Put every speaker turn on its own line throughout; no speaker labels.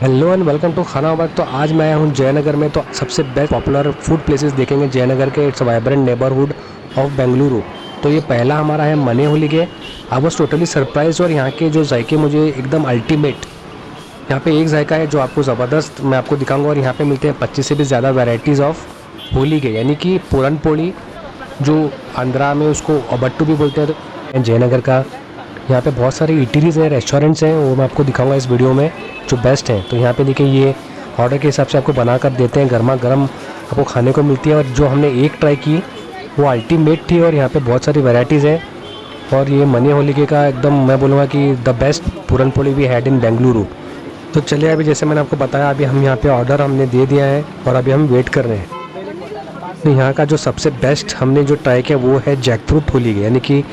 Hello and welcome to खाना बाग। तो आज मैं आया हूँ जयनगर में। तो सबसे बेस्ट पॉपुलर फूड प्लेसेस देखेंगे जयनगर के। It's vibrant neighbourhood of Bengaluru. तो ये पहला हमारा है मने होली के। I was totally surprise. और यहाँ के जो जायके मुझे एकदम अल्टीमेट। यहाँ पे एक जायका है जो आपको ज़बरदस्त मैं आपको दिखाऊंगा। और यहाँ पे मिलते हैं 25 से भी ज़्यादा वेराइटीज़ ऑफ होली के, यानी कि पूरन पोली, जो आंध्रा में उसको अबट्टू भी बोलते हैं। तो जयनगर का यहाँ पे बहुत सारे ईटरीज़ हैं, रेस्टोरेंट्स हैं, वो मैं आपको दिखाऊंगा इस वीडियो में जो बेस्ट हैं। तो यहाँ पे देखिए, ये ऑर्डर के हिसाब से आपको बना कर देते हैं, गर्मा गर्म आपको खाने को मिलती है। और जो हमने एक ट्राई की वो अल्टीमेट थी। और यहाँ पे बहुत सारी वैरायटीज़ हैं। और ये मनी होलिके का एकदम मैं बोलूँगा कि the best puran poli we had in Bengaluru. तो चलिए, अभी जैसे मैंने आपको बताया, अभी हम यहाँ पे ऑर्डर हमने दे दिया है और अभी हम वेट कर रहे हैं। तो यहाँ का जो सबसे बेस्ट हमने जो ट्राई किया वो है जैकफ्रूट होली, यानी कि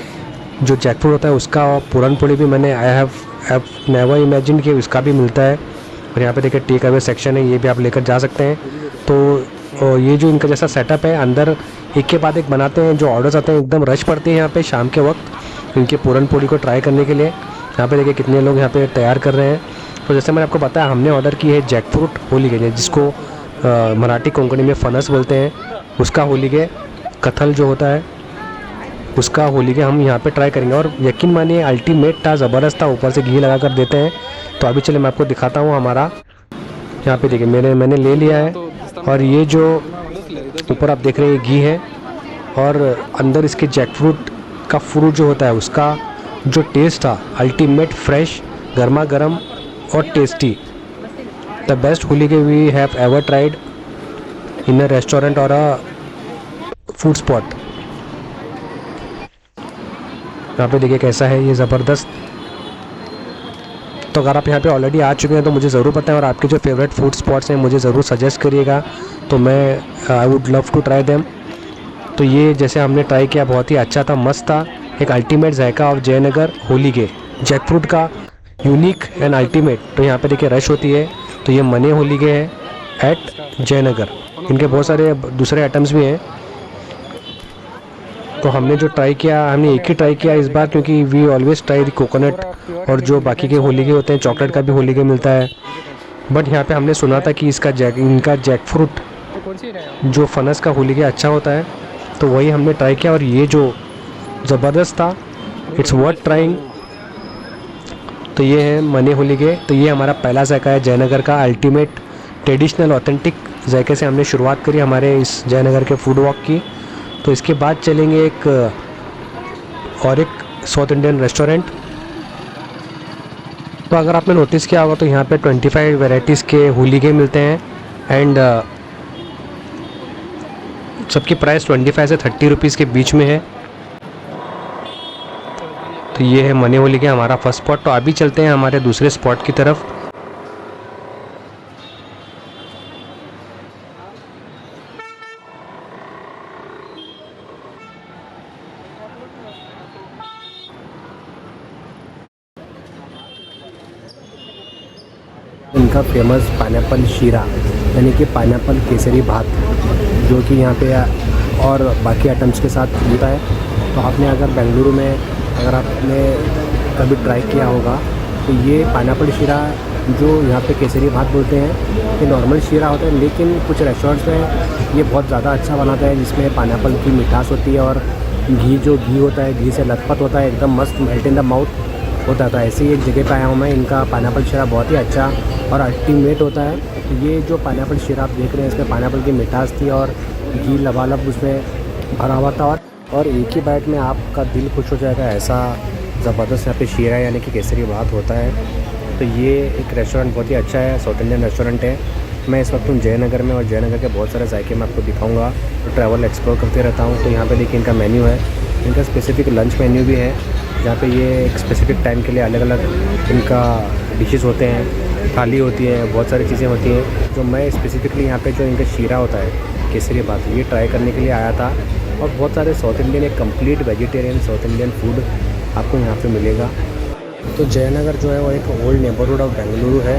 जो जैकफ्रूट होता है उसका। पूरन पोली भी मैंने आई हैव नेवर इमेजिन कि उसका भी मिलता है। और यहाँ पे देखिए टेक अवे सेक्शन है, ये भी आप लेकर जा सकते हैं। तो ये जो इनका जैसा सेटअप है, अंदर एक के बाद एक बनाते हैं। जो ऑर्डर्स आते हैं एकदम रश पड़ती है यहाँ पे शाम के वक्त इनके पूरन पोली को ट्राई करने के लिए। यहाँ पे देखिए कितने लोग यहाँ पे तैयार कर रहे हैं। तो जैसे मैंने आपको बताया, हमने ऑर्डर की है जैकफ्रूट होली के, जिसको मराठी कोंकणी में फनस बोलते हैं, उसका होली के। कथल जो होता है उसका होली के हम यहाँ पे ट्राई करेंगे। और यकीन मानिए अल्टीमेट था, ज़बरदस्त था। ऊपर से घी लगा कर देते हैं। तो अभी चले मैं आपको दिखाता हूँ हमारा। यहाँ पे देखिए मैंने ले लिया है। और ये जो ऊपर आप देख रहे हैं ये घी है। और अंदर इसके जैकफ्रूट का फ्रूट जो होता है उसका जो टेस्ट था, अल्टीमेट, फ्रेश, गर्मा गर्म और टेस्टी। द बेस्ट होली के we have ever tried in a restaurant और अ फूड स्पॉट। यहाँ पे देखिए कैसा है ये ज़बरदस्त। तो अगर आप यहाँ पे ऑलरेडी आ चुके हैं तो मुझे ज़रूर बताएं। और आपके जो फेवरेट फूड स्पॉट्स हैं मुझे ज़रूर सजेस्ट करिएगा, तो मैं I would love to try them. तो ये जैसे हमने ट्राई किया बहुत ही अच्छा था, मस्त था। एक अल्टीमेट जायका ऑफ जयनगर होली के जैकफ्रूट का, यूनिक एंड अल्टीमेट। तो यहाँ पे देखिए रश होती है। तो ये मने होली के है एट जयनगर। इनके बहुत सारे दूसरे आइटम्स भी हैं। तो हमने जो ट्राई किया, हमने एक ही ट्राई किया इस बार, क्योंकि we always try the coconut. और जो बाकी के होली के होते हैं, चॉकलेट का भी होली के मिलता है। बट यहाँ पे हमने सुना था कि इनका जैकफ्रूट जो फनस का होली के अच्छा होता है। तो वही हमने ट्राई किया और ये जो ज़बरदस्त था, इट्स वर्थ ट्राइंग। तो ये है मनी होली के। तो ये हमारा पहला जायका है जयनगर का, अल्टीमेट ट्रेडिशनल ऑथेंटिक जायके से हमने शुरुआत करी हमारे इस जयनगर के फूड वॉक की। तो इसके बाद चलेंगे एक साउथ इंडियन रेस्टोरेंट। तो अगर आपने नोटिस किया होगा तो यहाँ पे 25 वैरायटीज़ के होली के मिलते हैं। एंड सबकी प्राइस 25 से 30 रुपीज़ के बीच में है। तो ये है मनी होली के हमारा फर्स्ट स्पॉट। तो अभी चलते हैं हमारे दूसरे स्पॉट की तरफ। इनका फेमस पाइनएप्पल शीरा, यानी कि पाइनएप्पल केसरी भात, जो कि यहाँ पे और बाकी आइटम्स के साथ मिलता है। तो आपने अगर बेंगलुरु में अगर आपने कभी ट्राई किया होगा तो ये पाइनएप्पल शीरा जो यहाँ पे केसरी भात बोलते हैं, ये नॉर्मल शीरा होता है। लेकिन कुछ रेस्टोरेंट्स में ये बहुत ज़्यादा अच्छा बनाता है, जिसमें पाइनएप्पल की मिठास होती है और घी होता है, घी से लथपथ होता है, एकदम मस्त मेल्ट इन द माउथ होता था। ऐसे ही एक जगह पे आया हूँ मैं, इनका पाइनएप्पल शीरा बहुत ही अच्छा और अल्टीमेट होता है। तो ये जो पाइनएप्पल शीरा आप देख रहे हैं, इसमें पाइनएप्पल की मिठास थी और घी लबालब उसमें भरा हुआ था। और एक ही बाइट में आपका दिल खुश हो जाएगा, ऐसा ज़बरदस्त यहाँ पे शीरा यानी कि केसरी भात होता है। तो ये एक रेस्टोरेंट बहुत ही अच्छा है, साउथ इंडियन रेस्टोरेंट है। मैं इस वक्त हूँ जयनगर में और जयनगर के बहुत सारे जायके मैं आपको दिखाऊंगा। तो ट्रैवल एक्सप्लोर करते रहता हूँ। तो यहाँ पे देखिए इनका मेन्यू है, इनका स्पेसिफिक लंच मेन्यू भी है, जहाँ पे ये एक स्पेसिफिक टाइम के लिए अलग अलग इनका डिशेस होते हैं, थाली होती है, बहुत सारी चीज़ें होती हैं। जो मैं स्पेसिफिकली यहाँ पे जो इनका शीरा होता है केसरी भात, ये ट्राई करने के लिए आया था। और बहुत सारे साउथ इंडियन, एक complete vegetarian south Indian food आपको यहाँ पे मिलेगा। तो जयनगर जो है वो एक ओल्ड नेबरहुड ऑफ बेंगलुरु है,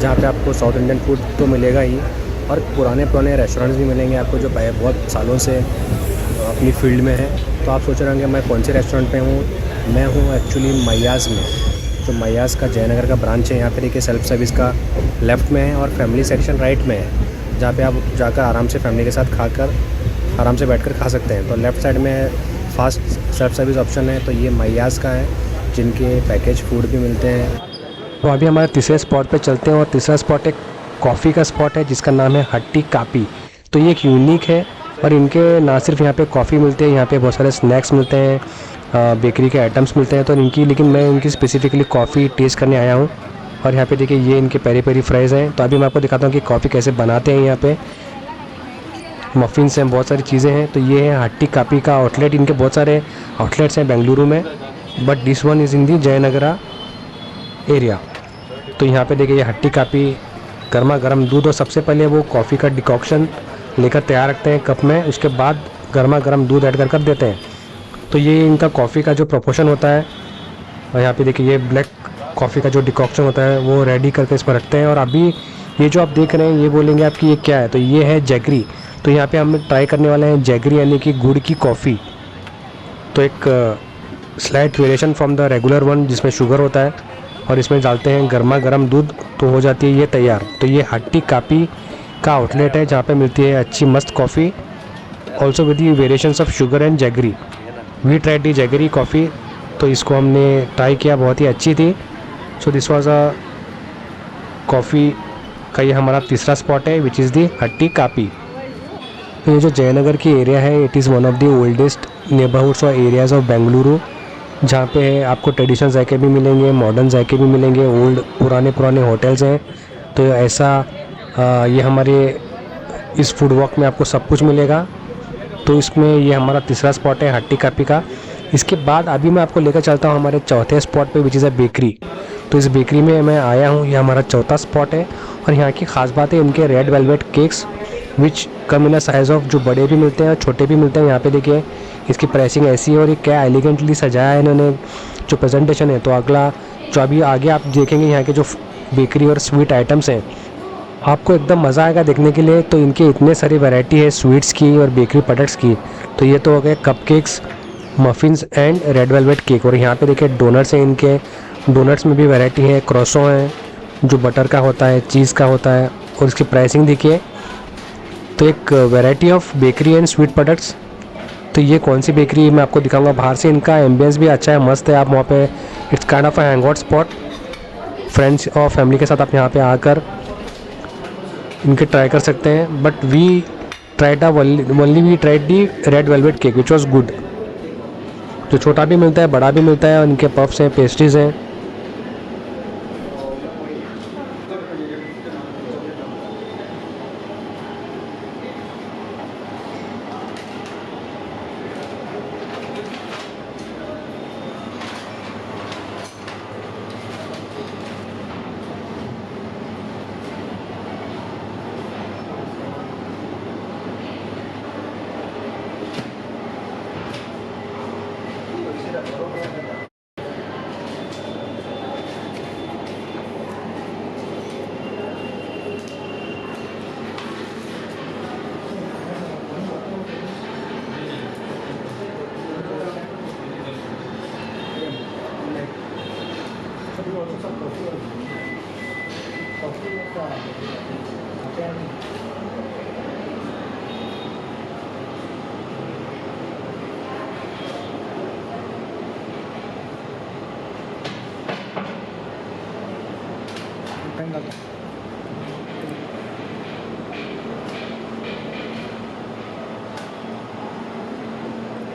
जहाँ पे आपको साउथ इंडियन फूड तो मिलेगा ही, और पुराने रेस्टोरेंट्स भी मिलेंगे आपको जो बहुत सालों से अपनी फील्ड में है। तो आप सोच रहे होंगे मैं कौन से रेस्टोरेंट पे हूँ। मैं हूँ एक्चुअली मैयाज़ में, जो जो मयास का जयनगर का ब्रांच है, यहाँ पे देखिए सेल्फ सर्विस का लेफ़्ट में है और फैमिली सेक्शन राइट में है, जहाँ पे आप जाकर आराम से फैमिली के साथ खाकर आराम से बैठकर खा सकते हैं। तो लेफ़्ट साइड में फास्ट सेल्फ सर्विस ऑप्शन है, तो ये मयास का है, जिनके पैकेज फूड भी मिलते हैं। तो अभी हमारे तीसरे स्पॉट पे चलते हैं और तीसरा स्पॉट एक कॉफ़ी का स्पॉट है जिसका नाम है हट्टी कापी। तो ये एक यूनिक है और इनके ना सिर्फ यहाँ पे कॉफ़ी मिलती है, यहाँ पे बहुत सारे स्नैक्स मिलते हैं, बेकरी के आइटम्स मिलते हैं। तो इनकी लेकिन मैं इनकी स्पेसिफिकली कॉफ़ी टेस्ट करने आया हूँ। और यहाँ पे देखिए ये इनके पेरी पेरी फ्राइज़ हैं। तो अभी मैं आपको दिखाता हूँ कि कॉफ़ी कैसे बनाते हैं। यहाँ पे मफ़िन्स हैं, बहुत सारी चीज़ें हैं। तो ये है हट्टी कापी का आउटलेट। इनके बहुत सारे आउटलेट्स हैं बेंगलुरु में, but this one is in the Jaynagra area. तो यहाँ पे देखिए ये हट्टी कापी, गर्मा गर्म दूध और सबसे पहले वो कॉफ़ी का डिकॉक्शन लेकर तैयार रखते हैं कप में, उसके बाद गर्मा गर्म दूध ऐड कर देते हैं। तो ये इनका कॉफ़ी का जो प्रोपोर्शन होता है, और यहाँ पे देखिए ये ब्लैक कॉफ़ी का जो डिकॉक्शन होता है वो रेडी करके इस पर रखते हैं। और अभी ये जो आप देख रहे हैं, ये बोलेंगे आपकी ये क्या है, तो ये है जैगरी। तो यहाँ पे हम ट्राई करने वाले हैं जैगरी, यानी कि गुड़ की कॉफ़ी। तो एक slight variation from the regular one जिसमें शुगर होता है, और इसमें डालते हैं गर्मा गर्म दूध, तो हो जाती है ये तैयार। तो ये हट्टी कापी का आउटलेट है जहाँ पे मिलती है अच्छी मस्त coffee, also with the variations of sugar and jaggery. We tried the jaggery coffee, तो इसको हमने ट्राई किया, बहुत ही अच्छी थी। So this was a coffee का ये हमारा तीसरा स्पॉट है, विच इज़ दी हट्टी कापी। तो ये जो जयनगर की एरिया है, it is one of the oldest neighbourhoods और एरियाज़ ऑफ बेंगलुरु, जहाँ पे आपको ट्रेडिशनल जायके भी मिलेंगे, मॉडर्न जायके भी मिलेंगे, ओल्ड पुराने होटल्स हैं। तो ऐसा ये हमारे इस फूड वॉक में आपको सब कुछ मिलेगा। तो इसमें ये हमारा तीसरा स्पॉट है हट्टी कापी का। इसके बाद अभी मैं आपको लेकर चलता हूँ हमारे चौथे स्पॉट पे, विच इज़ अ बेकरी। तो इस बेकरी में मैं आया हूँ, ये हमारा चौथा स्पॉट है। और यहाँ की ख़ास बात है इनके red velvet cakes, which come in a size of, जो बड़े भी मिलते हैं और छोटे भी मिलते हैं। यहाँ पे देखिए इसकी प्राइसिंग ऐसी है और ये क्या एलिगेंटली सजाया है इन्होंने, जो प्रेजेंटेशन है। तो अगला जो अभी आगे आप देखेंगे यहाँ के जो बेकरी और स्वीट आइटम्स हैं, आपको एकदम मज़ा आएगा देखने के लिए। तो इनके इतने सारी वैरायटी है स्वीट्स की और बेकरी प्रोडक्ट्स की। तो ये तो हो गए cup cakes, muffins and red velvet cake. और यहाँ पे देखिए डोनट्स हैं, इनके डोनट्स में भी वैरायटी है, क्रॉसो है जो बटर का होता है, चीज़ का होता है, और इसकी प्राइसिंग देखिए। तो एक variety of bakery and sweet products. तो ये कौन सी बेकरी मैं आपको दिखाऊंगा। बाहर से इनका एम्बियंस भी अच्छा है, मस्त है। आप वहाँ पे it's kind of a hang out spot, friends और फैमिली के साथ आप यहाँ पे आकर इनके ट्राई कर सकते हैं। But we tried we tried the red velvet cake which was good. जो छोटा भी मिलता है, बड़ा भी मिलता है, और इनके पफ्स हैं, पेस्ट्रीज़ हैं।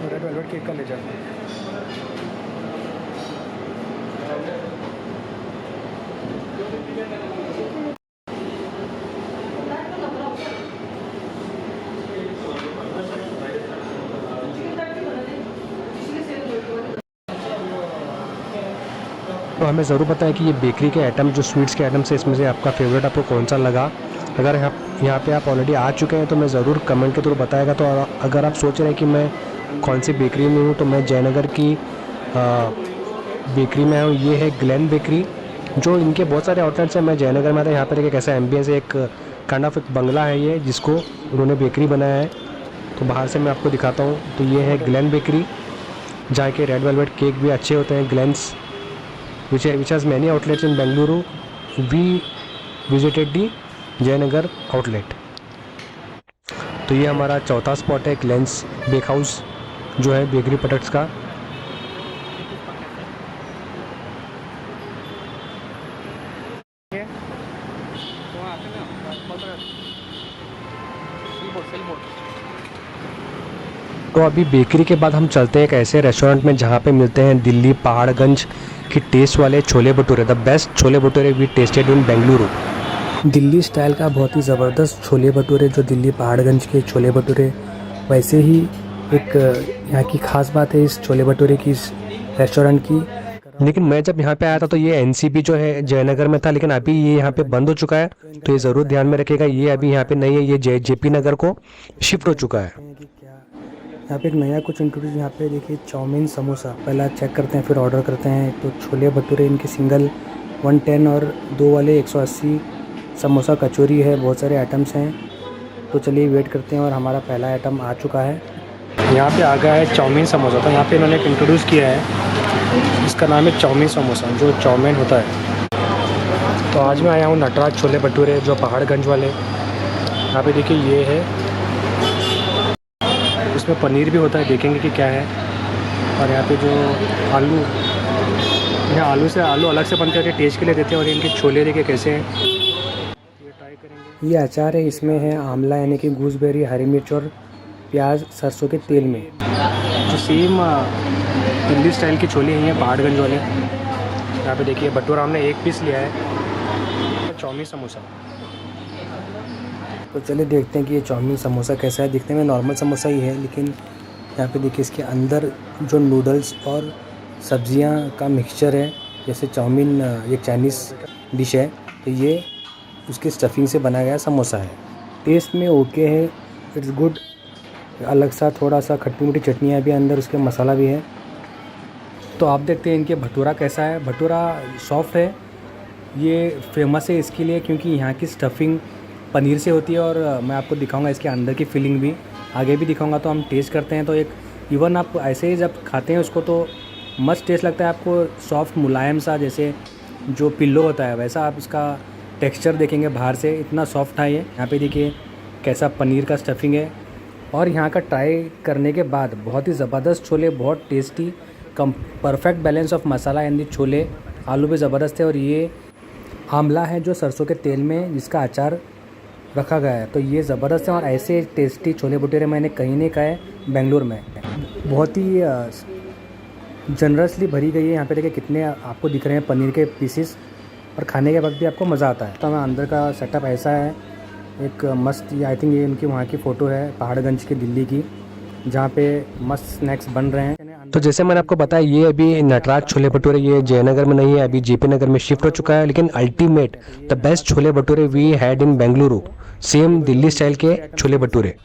रेड वेलवेट केक का ले जाते हैं। तो हमें ज़रूर पता है कि ये बेकरी के आइटम, जो स्वीट्स के आइटम्स है, इसमें से आपका फेवरेट आपको कौन सा लगा। अगर यहाँ पे आप ऑलरेडी आ चुके हैं तो मैं ज़रूर कमेंट के थ्रू बताएगा। तो अगर आप सोच रहे हैं कि मैं कौन सी बेकरी में हूँ, तो मैं जयनगर की बेकरी में हूँ। ये है ग्लेन बेकरी, जो इनके बहुत सारे आउटलेट्स हैं। मैं जयनगर में आता, यहाँ पर देखिए कैसा एम्बियंस है। एक काइंड ऑफ एक बंगला है ये, जिसको उन्होंने बेकरी बनाया है। तो बाहर से मैं आपको दिखाता हूँ। तो ये है ग्लेन बेकरी, जहाँ के रेड वेलवेट केक भी अच्छे होते हैं। Glance which has many outlets in Bengaluru. We visited the Jaynagar outlet. तो ये हमारा चौथा स्पॉट है, लेंस बेक हाउस जो है बेकरी प्रोडक्ट्स का। तो अभी बेकरी के बाद हम चलते हैं एक ऐसे रेस्टोरेंट में जहाँ पे मिलते हैं दिल्ली पहाड़गंज की टेस्ट वाले chole bhature. The best chole bhature we tested in Bengaluru. Delhi style का बहुत ही ज़बरदस्त छोले भटूरे, जो दिल्ली पहाड़गंज के छोले भटूरे, वैसे ही एक यहाँ की ख़ास बात है इस छोले भटूरे की, इस रेस्टोरेंट की। लेकिन मैं जब यहाँ पे आया था तो ये एनसीपी जो है जयनगर में था, लेकिन अभी ये यहाँ पे बंद हो चुका है। तो ये ज़रूर ध्यान में रखिएगा, ये अभी यहाँ पे नहीं है, ये जेपी नगर को शिफ्ट हो चुका है। यहाँ पे एक नया कुछ इंट्रोड्यूस, यहाँ पे देखिए चाउमीन समोसा, पहला चेक करते हैं फिर ऑर्डर करते हैं। तो छोले भटूरे इनके सिंगल 110 और 2 वाले 180, समोसा कचौरी है, बहुत सारे आइटम्स हैं। तो चलिए वेट करते हैं, और हमारा पहला आइटम आ चुका है। यहाँ पे आ गया है चाउमीन समोसा। तो यहाँ पे इन्होंने एक इंट्रोड्यूस किया है, इसका नाम है चाउमीन समोसा, जो चाउमीन होता है। तो आज मैं आया हूँ नटराज छोले भटूरे जो पहाड़गंज वाले। यहाँ पे देखिए ये है, इसमें पनीर भी होता है, देखेंगे कि क्या है। और यहाँ पे जो आलू, यहाँ आलू अलग से बनते हैं, टेस्ट के लिए देते हैं। और इनके छोले देखिए कैसे हैं, ये ट्राई करेंगे। ये अचार है, इसमें है आंवला यानी कि गूसबेरी, हरी मिर्च और प्याज सरसों के तेल में। जो सेम दिल्ली स्टाइल की छोले हैं पहाड़गंज वाले। यहाँ पे देखिए भटूरा हमने एक पीस लिया है, चाउमीन समोसा। तो चलिए देखते हैं कि ये चाउमीन समोसा कैसा है। दिखने में नॉर्मल समोसा ही है, लेकिन यहाँ पे देखिए इसके अंदर जो नूडल्स और सब्जियाँ का मिक्सचर है, जैसे चाउमीन एक चाइनीज़ डिश है, तो ये उसकी स्टफिंग से बनाया गया समोसा है। टेस्ट में ओके है, इट्स गुड। अलग सा थोड़ा सा खट्टी मीठी चटनियाँ भी अंदर, उसके मसाला भी है। तो आप देखते हैं इनके भटूरा कैसा है। भटूरा सॉफ्ट है, ये फेमस है इसके लिए क्योंकि यहाँ की स्टफिंग पनीर से होती है। और मैं आपको दिखाऊंगा इसके अंदर की फीलिंग भी, आगे भी दिखाऊंगा। तो हम टेस्ट करते हैं। तो एक इवन आप ऐसे ही जब खाते हैं उसको तो मस्त टेस्ट लगता है आपको, सॉफ्ट मुलायम सा, जैसे जो पिल्लो होता है वैसा आप इसका टेक्सचर देखेंगे बाहर से, इतना सॉफ्ट है ये। यहाँ पे देखिए कैसा पनीर का स्टफिंग है। और यहाँ का ट्राई करने के बाद बहुत ही ज़बरदस्त छोले, बहुत tasty, perfect balance of masala and chole, आलू भी ज़बरदस्त है। और ये आंवला है जो सरसों के तेल में जिसका अचार रखा गया है। तो ये ज़बरदस्त है, और ऐसे टेस्टी छोले भटूरे मैंने कहीं नहीं खाए बेंगलुरु में। बहुत ही जनरसली भरी गई है। यहाँ पे देखिए कितने आपको दिख रहे हैं पनीर के पीसेस, और खाने के वक्त भी आपको मज़ा आता है। तो हमें अंदर का सेटअप ऐसा है, एक मस्त, आई थिंक ये इनकी वहाँ की फ़ोटो है पहाड़गंज की दिल्ली की, जहाँ पे मस्त स्नैक्स बन रहे हैं। तो जैसे मैंने आपको बताया, ये अभी नटराज छोले भटूरे ये जयनगर में नहीं है, अभी जेपी नगर में शिफ्ट हो चुका है। लेकिन ultimate the best chole bhature we had in Bengaluru, same Delhi style के छोले भटूरे।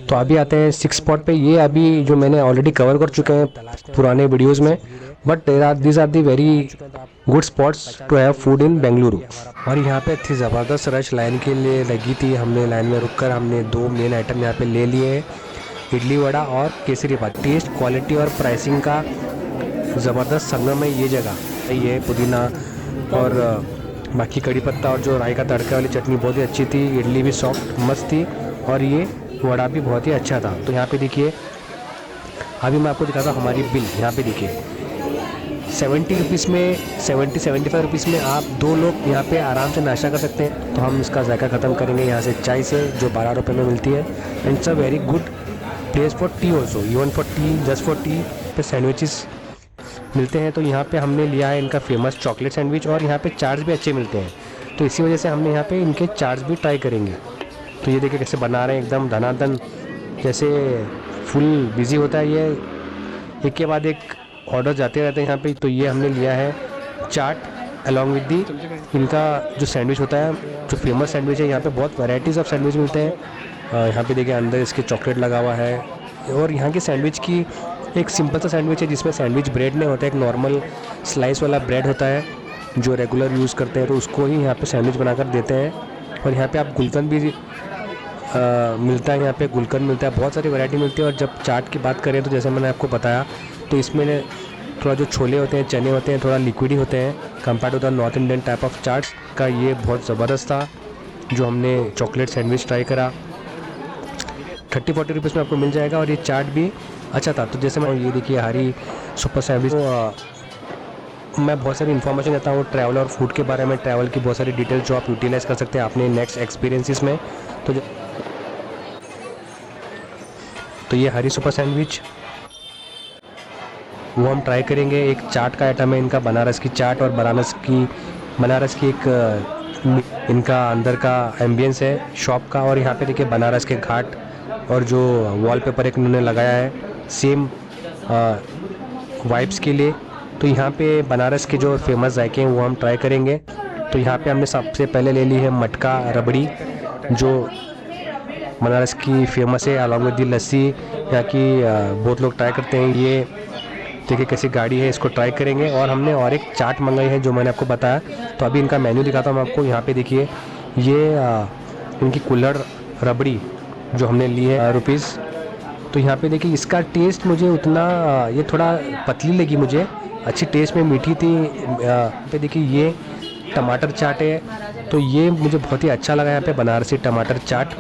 तो अभी आते हैं 6 स्पॉट पे। ये अभी जो मैंने ऑलरेडी कवर कर चुके हैं पुराने वीडियोज़ में, but these are the very good spots to have food in Bengaluru. और यहाँ पे थी ज़बरदस्त रश, लाइन के लिए लगी थी। हमने लाइन में रुककर हमने 2 मेन आइटम यहाँ पे ले लिए हैं, इडली वड़ा और केसरी भात। टेस्ट, क्वालिटी और प्राइसिंग का ज़बरदस्त संगम है ये जगह। ये पुदीना और बाकी कड़ी पत्ता और जो राई का तड़का वाली चटनी बहुत ही अच्छी थी। इडली भी सॉफ्ट मस्त थी, और ये वड़ा भी बहुत ही अच्छा था। तो यहाँ पे देखिए, अभी मैं आपको दिखाता हूँ हमारी बिल। यहाँ पे देखिए 70 रुपीज़ में, 75 रुपीज़ में आप 2 लोग यहाँ पे आराम से नाश्ता कर सकते हैं। तो हम इसका जायका ख़त्म करेंगे यहाँ से चाय से, जो 12 रुपये में मिलती है। And it's a very good place for T also, even for T, just for T पे सैंडविचेस मिलते हैं। तो यहाँ पे हमने लिया है इनका फेमस चॉकलेट सैंडविच, और यहाँ पे चार्ज भी अच्छे मिलते हैं। तो इसी वजह से हमने यहाँ पे इनके चार्ज भी ट्राई करेंगे। तो ये देखिए कैसे बना रहे हैं, एकदम धनाधन, जैसे फुल बिजी होता है ये, एक के बाद एक ऑर्डर जाते रहते हैं यहाँ पे। तो ये हमने लिया है चाट अलॉन्ग विद दी इनका जो सैंडविच होता है, जो फेमस सैंडविच है। यहाँ पे बहुत वैराइटीज़ ऑफ सैंडविच मिलते हैं। यहाँ पे देखिए अंदर इसके चॉकलेट लगा हुआ है। और यहाँ की सैंडविच की एक सिंपल सा सैंडविच है, जिसमें सैंडविच ब्रेड नहीं होता है, एक नॉर्मल स्लाइस वाला ब्रेड होता है जो रेगुलर यूज़ करते हैं, तो उसको ही यहाँ पे सैंडविच बनाकर देते हैं। और यहाँ पे आप गुलकंद भी मिलता है, यहाँ पे गुलकंद मिलता है, बहुत सारी वैरायटी मिलती है। और जब चाट की बात करें तो जैसे मैंने आपको बताया, तो इसमें थोड़ा जो छोले होते हैं, चने होते हैं, थोड़ा लिक्विडी होते हैं compare to the north Indian type of chaats का। ये बहुत ज़बरदस्त था जो हमने चॉकलेट सैंडविच ट्राई करा। 30-40 रुपीज़ में आपको मिल जाएगा और ये चाट भी अच्छा था। तो जैसे मैं ये देखिए हरी सुपर सैंडविच, तो मैं बहुत सारी इन्फॉर्मेशन देता हूँ ट्रैवल और फूड के बारे में, ट्रैवल की बहुत सारी डिटेल जो आप यूटिलाइज़ कर सकते हैं अपने नेक्स्ट एक्सपीरियंसिस में। तो ये हरी सुपर सैंडविच वो हम ट्राई करेंगे। एक चाट का आइटम है इनका, बनारस की चाट, और बनारस की एक इनका अंदर का एम्बियंस है शॉप का। और यहाँ पे देखिए बनारस के घाट और जो वॉलपेपर एक उन्होंने लगाया है सेम वाइब्स के लिए। तो यहाँ पे बनारस के जो फेमस जायके हैं वो हम ट्राई करेंगे। तो यहाँ पे हमने सबसे पहले ले ली है मटका रबड़ी जो बनारस की फेमस है, अलॉन्ग विद दी लस्सी। यहाँ की बहुत लोग ट्राई करते हैं। ये देखिए कैसी गाड़ी है, इसको ट्राई करेंगे। और हमने और एक चाट मंगाई है जो मैंने आपको बताया। तो अभी इनका मेन्यू दिखाता हूँ मैं आपको। यहाँ पे देखिए ये इनकी कुल्हड़ रबड़ी जो हमने ली है रुपीज़। तो यहाँ पे देखिए इसका टेस्ट मुझे उतना ये थोड़ा पतली लगी मुझे, अच्छी टेस्ट में मीठी थी। पे देखिए ये टमाटर चाट है, तो ये मुझे बहुत ही अच्छा लगा यहाँ पे बनारसी टमाटर चाट।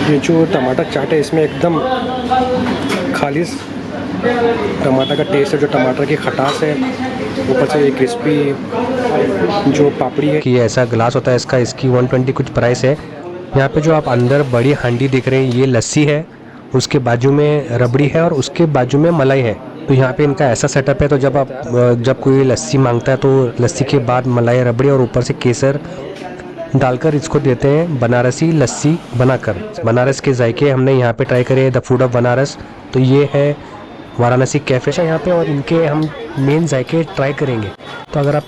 ये जो टमाटर चाट है इसमें एकदम खालिश टमाटर का टेस्ट है, जो टमाटर की खटास है, ऊपर से ये क्रिस्पी जो पापड़ी है। कि ऐसा ग्लास होता है इसका, इसकी 120 कुछ प्राइस है। यहाँ पे जो आप अंदर बड़ी हांडी देख रहे हैं ये लस्सी है, उसके बाजू में रबड़ी है और उसके बाजू में मलाई है। तो यहाँ पे इनका ऐसा सेटअप है, तो जब कोई लस्सी मांगता है तो लस्सी के बाद मलाई रबड़ी और ऊपर से केसर डालकर इसको देते हैं बनारसी लस्सी बनाकर। बनारस के जायके हमने यहाँ पे ट्राई करे, द फूड ऑफ बनारस। तो ये है वाराणसी कैफ़े यहाँ पे, और इनके हम मेन जायके ट्राई करेंगे। तो अगर आप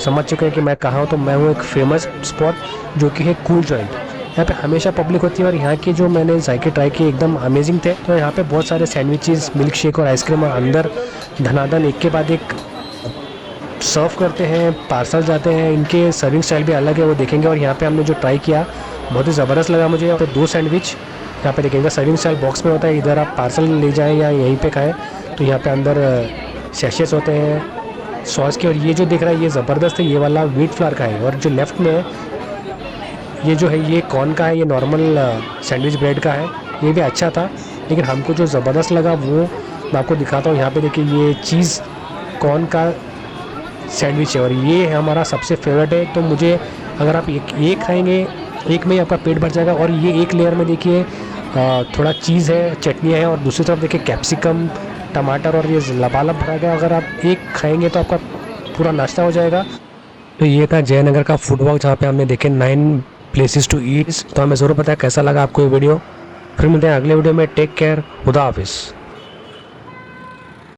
समझ चुके हैं कि मैं कहाँ हूँ, तो मैं हूँ एक फेमस स्पॉट जो कि है कूल जॉइंट। यहाँ पे हमेशा पब्लिक होती है और यहाँ के जो मैंने जायके ट्राई किए एकदम अमेजिंग थे। तो यहाँ पे बहुत सारे सैंडविचेस, मिल्क शेक और आइसक्रीम, और अंदर धनाधन एक के बाद एक सर्व करते हैं, पार्सल जाते हैं। इनके सर्विंग स्टाइल भी अलग है, वो देखेंगे। और यहाँ पे हमने जो ट्राई किया बहुत ही ज़बरदस्त लगा मुझे। यहाँ पे 2 सैंडविच यहाँ पे देखेंगे सर्विंग स्टाइल बॉक्स में होता है, इधर आप पार्सल ले जाएं या यहीं पे खाएं। तो यहाँ पे अंदर सैशेस होते हैं सॉस के। और ये जो दिख रहा है ये ज़बरदस्त है, ये वाला व्हीट फ्लावर का है। और जो लेफ़्ट में है ये जो है ये कॉर्न का है, ये नॉर्मल सैंडविच ब्रेड का है। ये भी अच्छा था, लेकिन हमको जो ज़बरदस्त लगा वो मैं आपको दिखाता हूँ। यहाँ पे देखिए ये चीज़ कॉर्न का सैंडविच है और ये हमारा सबसे फेवरेट है। तो मुझे अगर आप एक खाएंगे, एक में ही आपका पेट भर जाएगा। और ये एक लेयर में देखिए थोड़ा चीज़ है, चटनियाँ हैं, और दूसरी तरफ देखिए कैप्सिकम, टमाटर, और ये लबालब भरा गया। अगर आप एक खाएंगे तो आपका पूरा नाश्ता हो जाएगा। तो ये था जयनगर का फूड वॉक, जहाँ पे हमने देखे 9 प्लेसेस टू ईट। तो हमें ज़रूर पता है कैसा लगा आपको ये वीडियो। फिर मिलते हैं अगले वीडियो में। टेक केयर, खुदा हाफिज़।